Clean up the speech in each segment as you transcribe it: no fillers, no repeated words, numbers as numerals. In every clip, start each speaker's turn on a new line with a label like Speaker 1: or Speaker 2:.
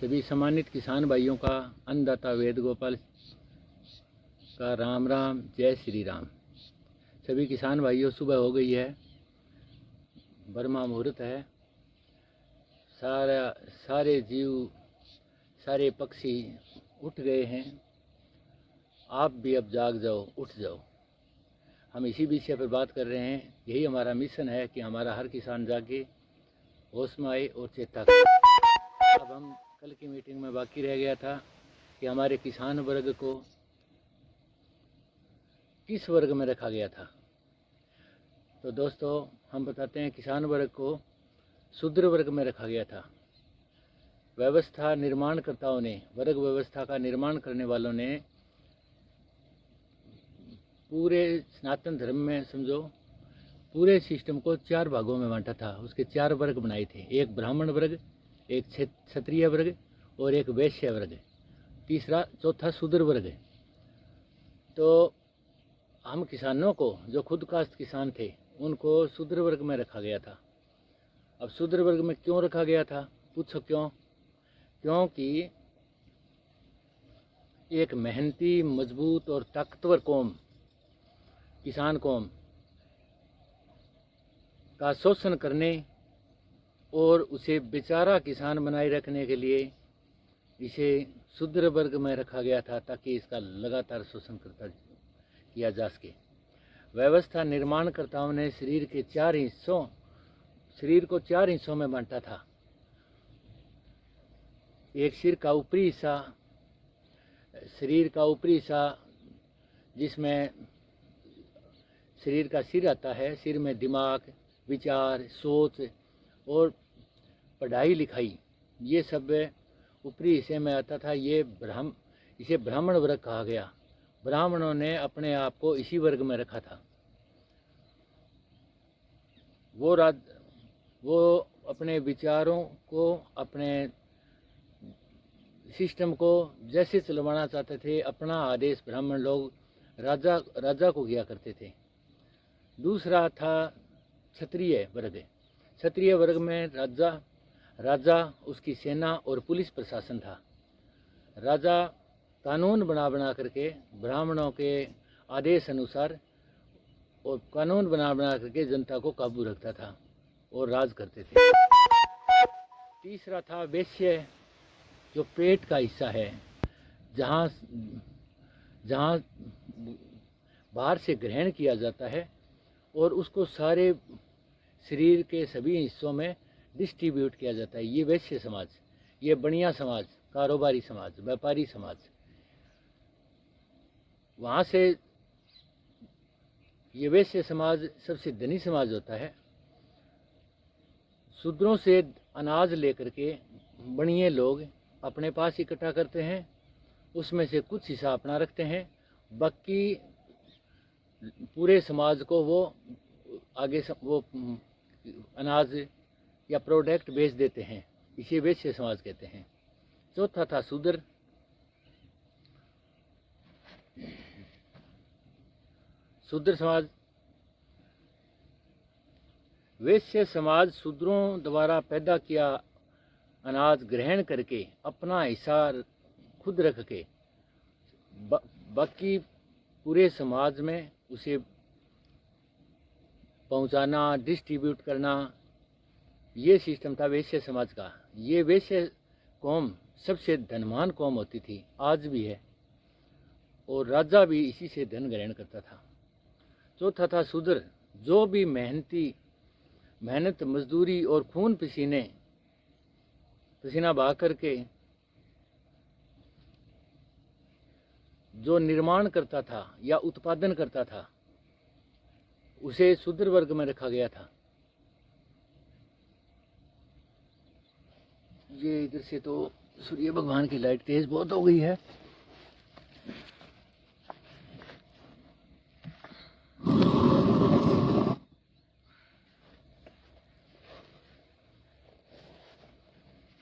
Speaker 1: सभी सम्मानित किसान भाइयों का अन्नदाता वेद गोपाल का राम राम, जय श्री राम। सभी किसान भाइयों, सुबह हो गई है, ब्रह्मा मुहूर्त है। सारे जीव, सारे पक्षी उठ गए हैं। आप भी अब जाग जाओ, उठ जाओ। हम इसी विषय पर बात कर रहे हैं। यही हमारा मिशन है कि हमारा हर किसान जागे, होश में आए और चेता करे। अब हम कल की मीटिंग में बाकी रह गया था कि हमारे किसान वर्ग को किस वर्ग में रखा गया था। तो दोस्तों, हम बताते हैं, किसान वर्ग को शूद्र वर्ग में रखा गया था। व्यवस्था निर्माणकर्ताओं ने, वर्ग व्यवस्था का निर्माण करने वालों ने पूरे सनातन धर्म में समझो पूरे सिस्टम को 4 भागों में बांटा था। उसके 4 वर्ग बनाए थे। एक ब्राह्मण वर्ग, एक क्षत्रिय वर्ग और एक वैश्य वर्ग, चौथा शूद्र वर्ग। तो हम किसानों को, जो खुद काश्त किसान थे, उनको शूद्र वर्ग में रखा गया था। अब शूद्र वर्ग में क्यों रखा गया था? पूछो क्यों? क्योंकि एक मेहनती, मजबूत और ताकतवर कौम, किसान कौम का शोषण करने और उसे बेचारा किसान बनाए रखने के लिए इसे शूद्र वर्ग में रखा गया था, ताकि इसका लगातार शोषण किया जा सके। व्यवस्था निर्माणकर्ताओं ने शरीर को 4 हिस्सों में बांटा था। एक शरीर का ऊपरी हिस्सा जिसमें शरीर का सिर आता है। सिर में दिमाग, विचार, सोच और पढ़ाई लिखाई, ये सब ऊपरी हिस्से में आता था। इसे ब्राह्मण वर्ग कहा गया। ब्राह्मणों ने अपने आप को इसी वर्ग में रखा था। वो अपने विचारों को, अपने सिस्टम को जैसे चलवाना चाहते थे। अपना आदेश ब्राह्मण लोग राजा को किया करते थे। दूसरा था क्षत्रिय वर्ग। क्षत्रिय वर्ग में राजा, उसकी सेना और पुलिस प्रशासन था। राजा कानून बना करके ब्राह्मणों के आदेश अनुसार और कानून बना करके जनता को काबू रखता था और राज करते थे। तीसरा था वैश्य, जो पेट का हिस्सा है, जहाँ बाहर से ग्रहण किया जाता है और उसको सारे शरीर के सभी हिस्सों में डिस्ट्रीब्यूट किया जाता है। ये वैश्य समाज, ये बनिया समाज, कारोबारी समाज, व्यापारी समाज। वहाँ से ये वैश्य समाज सबसे धनी समाज होता है। शूद्रों से अनाज लेकर के बनिए लोग अपने पास इकट्ठा करते हैं। उसमें से कुछ हिस्सा अपना रखते हैं, बाकी पूरे समाज को वो अनाज या प्रोडक्ट बेच देते हैं। इसे वैश्य समाज कहते हैं। चौथा था शूद्र समाज। वैश्य समाज शूद्रों द्वारा पैदा किया अनाज ग्रहण करके अपना हिस्सा खुद रख के बाकी पूरे समाज में उसे पहुंचाना, डिस्ट्रीब्यूट करना, ये सिस्टम था वैश्य समाज का। ये वैश्य कौम सबसे धनवान कौम होती थी, आज भी है, और राजा भी इसी से धन ग्रहण करता था। चौथा था शूद्र, जो भी मेहनत, मजदूरी और खून पसीना बहा करके जो निर्माण करता था या उत्पादन करता था, उसे शूद्र वर्ग में रखा गया था। ये इधर से तो सूर्य भगवान की लाइट तेज बहुत हो गई है।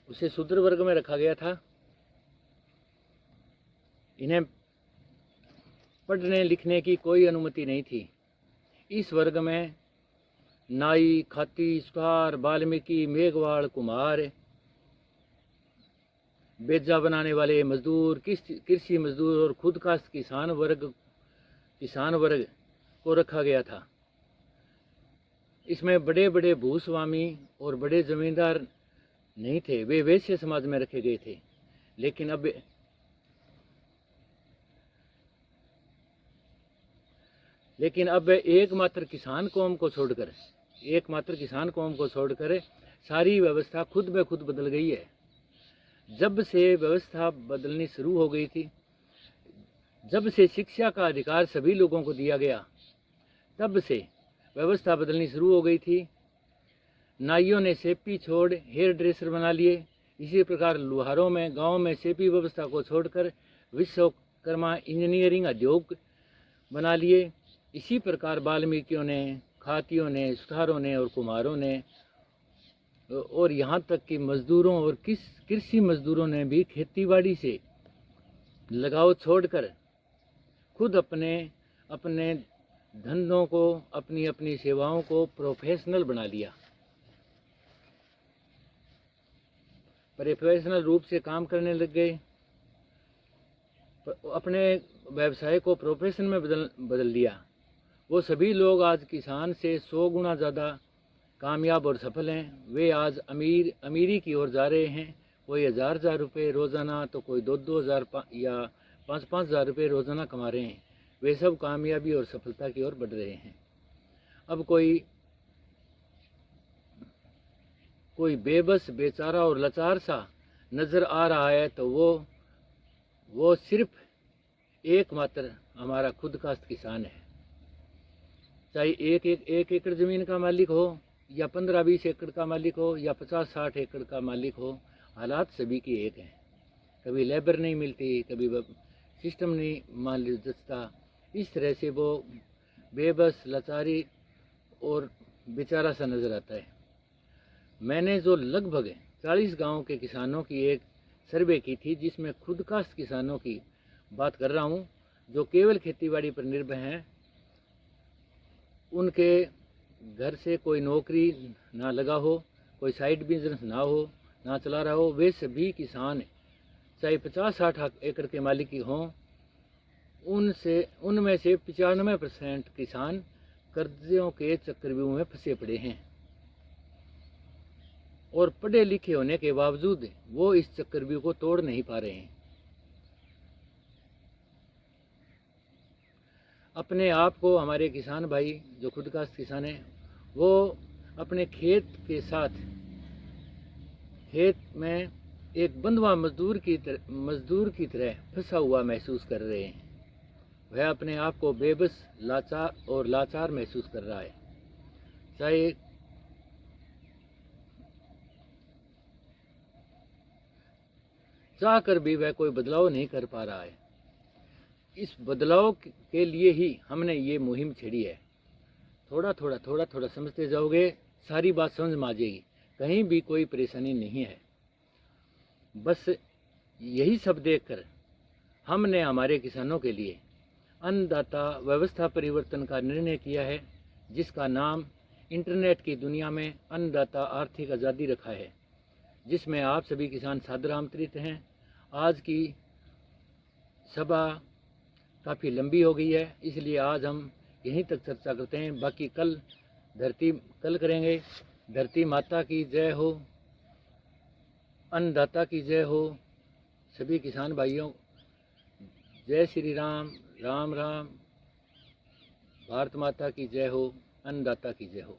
Speaker 1: उसे शूद्र वर्ग में रखा गया था। इन्हें पढ़ने लिखने की कोई अनुमति नहीं थी। इस वर्ग में नाई, खाती, सुतार, वाल्मीकि, मेघवाड़, कुम्हार, बेजा बनाने वाले मजदूर, कृषि मजदूर और खुद का किसान वर्ग को रखा गया था। इसमें बड़े बड़े भूस्वामी और बड़े जमींदार नहीं थे, वे वैश्य समाज में रखे गए थे। लेकिन अब एकमात्र किसान कौम को छोड़कर सारी व्यवस्था खुद ब खुद बदल गई है। जब से व्यवस्था बदलनी शुरू हो गई थी, जब से शिक्षा का अधिकार सभी लोगों को दिया गया, तब से व्यवस्था बदलनी शुरू हो गई थी। नाइयों ने सेपी छोड़ हेयर ड्रेसर बना लिए। इसी प्रकार लुहारों में गांव में सेपी व्यवस्था को छोड़कर विश्वकर्मा इंजीनियरिंग उद्योग बना लिए। इसी प्रकार वाल्मीकियों ने, खातियों ने, सुथारों ने और कुम्हारों ने और यहाँ तक कि मजदूरों और कृषि मजदूरों ने भी खेतीबाड़ी से लगाव छोड़कर खुद अपने अपने धंधों को, अपनी अपनी सेवाओं को प्रोफेशनल बना लिया। प्रोफेशनल रूप से काम करने लग गए, अपने व्यवसाय को प्रोफेशन में बदल लिया। वो सभी लोग आज किसान से 100 गुना ज़्यादा कामयाब और सफल हैं। वे आज अमीरी की ओर जा रहे हैं। कोई 1000 रुपये रोज़ाना, तो कोई 2-2 हज़ार या 5-5 हज़ार रुपये रोज़ाना कमा रहे हैं। वे सब कामयाबी और सफलता की ओर बढ़ रहे हैं। अब कोई बेबस, बेचारा और लाचार सा नज़र आ रहा है तो वो सिर्फ एकमात्र हमारा खुद का किसान है। चाहे एक एकड़ ज़मीन का मालिक हो या 15-20 एकड़ का मालिक हो या 50-60 एकड़ का मालिक हो, हालात सभी की एक हैं। कभी लेबर नहीं मिलती, कभी सिस्टम नहीं मान जचता। इस तरह से वो बेबस, लाचारी और बेचारा सा नज़र आता है। मैंने जो लगभग 40 गांवों के किसानों की एक सर्वे की थी, जिसमें खुद काश्त किसानों की बात कर रहा हूँ, जो केवल खेतीबाड़ी पर निर्भर हैं, उनके घर से कोई नौकरी ना लगा हो, कोई साइड बिजनेस ना हो, ना चला रहा हो, वे सभी किसान चाहे 50-60 एकड़ के मालिक हों, उनमें से 95% किसान कर्जों के चक्रव्यूह में फंसे पड़े हैं और पढ़े लिखे होने के बावजूद वो इस चक्रव्यूह को तोड़ नहीं पा रहे हैं। अपने आप को हमारे किसान भाई जो खुद का किसान है, वो अपने खेत के साथ खेत में एक बंधुआ मजदूर की तरह फंसा हुआ महसूस कर रहे हैं। वह अपने आप को बेबस, लाचार महसूस कर रहा है। चाह कर भी वह कोई बदलाव नहीं कर पा रहा है। इस बदलाव के लिए ही हमने ये मुहिम छेड़ी है। थोड़ा थोड़ा समझते जाओगे, सारी बात समझ में आ जाएगी। कहीं भी कोई परेशानी नहीं है। बस यही सब देखकर हमने हमारे किसानों के लिए अन्नदाता व्यवस्था परिवर्तन का निर्णय किया है, जिसका नाम इंटरनेट की दुनिया में अन्नदाता आर्थिक आज़ादी रखा है, जिसमें आप सभी किसान सादर आमंत्रित हैं। आज की सभा काफ़ी लंबी हो गई है, इसलिए आज हम यहीं तक चर्चा करते हैं। बाकी कल करेंगे। धरती माता की जय हो, अन्नदाता की जय हो। सभी किसान भाइयों, जय श्री राम, राम राम। भारत माता की जय हो, अन्नदाता की जय हो।